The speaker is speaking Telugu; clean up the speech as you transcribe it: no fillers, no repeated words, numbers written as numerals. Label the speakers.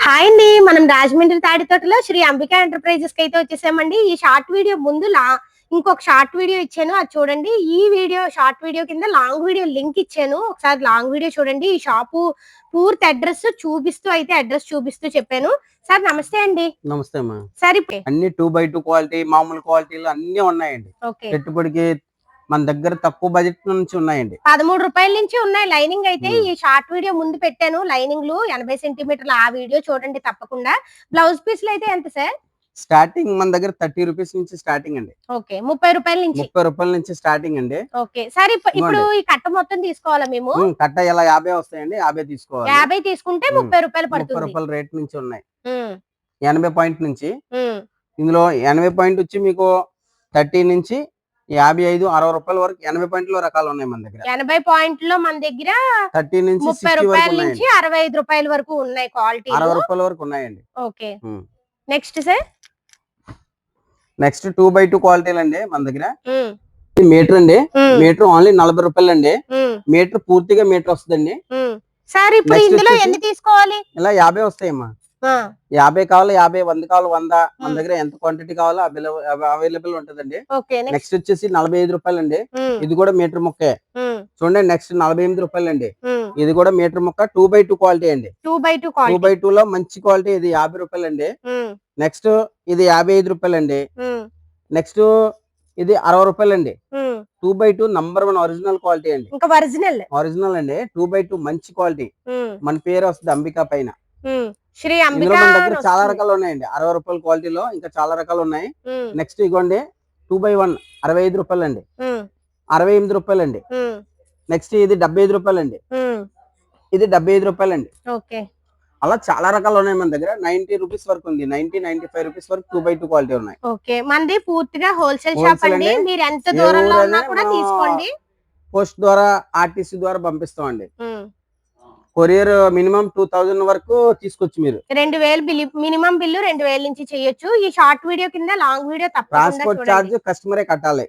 Speaker 1: హాయ్ అండి. మనం రాజమండ్రి తాడితోటలో శ్రీ అంబికా ఎంటర్ప్రైజెస్ కి అయితే వచ్చేసామండి. ఈ షార్ట్ వీడియో ముందు ఇంకొక షార్ట్ వీడియో ఇచ్చాను, అది చూడండి. ఈ వీడియో షార్ట్ వీడియో కింద లాంగ్ వీడియో లింక్ ఇచ్చాను, ఒకసారి లాంగ్ వీడియో చూడండి. ఈ షాపు పూర్తి అడ్రస్ చూపిస్తూ చెప్పాను. సార్ నమస్తే అండి.
Speaker 2: నమస్తే అమ్మా.
Speaker 1: సార్
Speaker 2: అన్ని 2x2 క్వాలిటీ, మామూలు క్వాలిటీలు అన్ని ఉన్నాయండి. పెట్టుబడికి మన దగ్గర తక్కువ బడ్జెట్ నుంచి ఉన్నాయండి.
Speaker 1: 13 రూపాయల నుంచి ఉన్నాయి. లైనింగ్ అయితే ఈ షార్ట్ వీడియో ముందు పెట్టాను, లైనింగ్లు 80 సెంటీమీటర్ల, ఆ వీడియో చూడండి తప్పకుండా. బ్లౌజ్ పీస్లు అయితే ఎంత సార్?
Speaker 2: స్టార్టింగ్ మన దగ్గర 30 రూపీస్ నుంచి స్టార్టింగ్ అండి.
Speaker 1: ఓకే, 30 రూపాయల నుంచి
Speaker 2: 30 రూపాయల నుంచి స్టార్టింగ్ అండి.
Speaker 1: ఓకే సార్, ఇప్పుడు ఈ కట్ట మొత్తం తీసుకోవాలా మేము?
Speaker 2: కట్ట ఇలా 50 వస్తాయండి, 50 తీసుకోవాలి.
Speaker 1: 50 తీసుకుంటే 30 రూపాయలు పడుతుంది.
Speaker 2: 30 రూపాయల రేట్ నుంచి ఉన్నాయి. 80 పాయింట్ నుంచి, ఇందులో 80 పాయింట్ వచ్చి మీకు 30 నుంచి 55, 60 రూపాయల వరకు 80 పాయింట్ల రకాలు ఉన్నాయి మన దగ్గర.
Speaker 1: 80 పాయింట్లో మన దగ్గర
Speaker 2: 30 నుంచి
Speaker 1: 30 రూపాయల నుంచి 65 రూపాయల వరకు ఉన్నాయి. క్వాలిటీ
Speaker 2: 60 రూపాయల వరకు ఉన్నాయండి.
Speaker 1: Okay, next sir.
Speaker 2: Next 2x2 క్వాలిటీలు అండి మన దగ్గర. మీటర్ అండి, మీటర్ ఓన్లీ 40 రూపాయలు అండి. మీటర్ పూర్తిగా మీటర్ వస్తుందండి.
Speaker 1: సార్ ఇప్పుడు ఇందులో ఎన్ని తీసుకోవాలి?
Speaker 2: ఇలా 50 వస్తాయమ్మా. 50 కావాలి, 50, 100 కావాలి, 100. మన దగ్గర ఎంత క్వాంటిటీ కావాలో అవైలబుల్ ఉంటదండి. నెక్స్ట్ వచ్చేసి 45 రూపాయలు అండి. ఇది కూడా మీటర్ ముక్కే చూడండి. నెక్స్ట్ 48 రూపాయలు అండి. ఇది కూడా మీటర్ ముక్క 2x2 క్వాలిటీ అండి. 2x2 లో మంచి క్వాలిటీ. ఇది 50 రూపాయలు అండి. నెక్స్ట్ ఇది 55 రూపాయలు అండి. నెక్స్ట్ ఇది 60 రూపాయలు అండి. 2x2 #1 ఒరిజినల్ క్వాలిటీ అండి. ఒరిజినల్ అండి. 2x2 మంచి క్వాలిటీ. మన పేరు వస్తుంది అంబికా పైన.
Speaker 1: శ్రీ అంబికా.
Speaker 2: మన దగ్గర చాలా రకాలు ఉన్నాయండి. 60 రూపాయల క్వాలిటీలో ఇంకా చాలా రకాలు ఉన్నాయి. నెక్స్ట్ ఇగోండి 2x1 65 రూపాయలు అండి. 68 రూపాయలు అండి. నెక్స్ట్ ఇది 75 రూపాయలు అండి. ఇది 75 రూపాయలు అండి. అలా చాలా రకాలు ఉన్నాయి మన దగ్గర. 90 రూపీస్ వరకు ఉంది. 90, 95 రూపీస్ వరకు 2x2 క్వాలిటీ ఉన్నాయి.
Speaker 1: ఓకే, మనది పూర్తిగా హోల్సేల్ షాప్ అండి. మీరు ఎంత దూరంలో ఉన్నా కూడా తీసుకోండి.
Speaker 2: పోస్ట్ ద్వారా, ఆర్టీసీ ద్వారా పంపిస్తామండి. కొరియర్ మినిమం 2000 వరకు తీసుకోవచ్చు. మీరు
Speaker 1: 2000 మినిమం బిల్లు 2000 నుంచి చేయొచ్చు. ఈ షార్ట్ వీడియో కింద లాంగ్ వీడియో తప్పకుండా
Speaker 2: ట్రాన్స్పోర్ట్ చార్జ్ కస్టమరే కట్టాలి.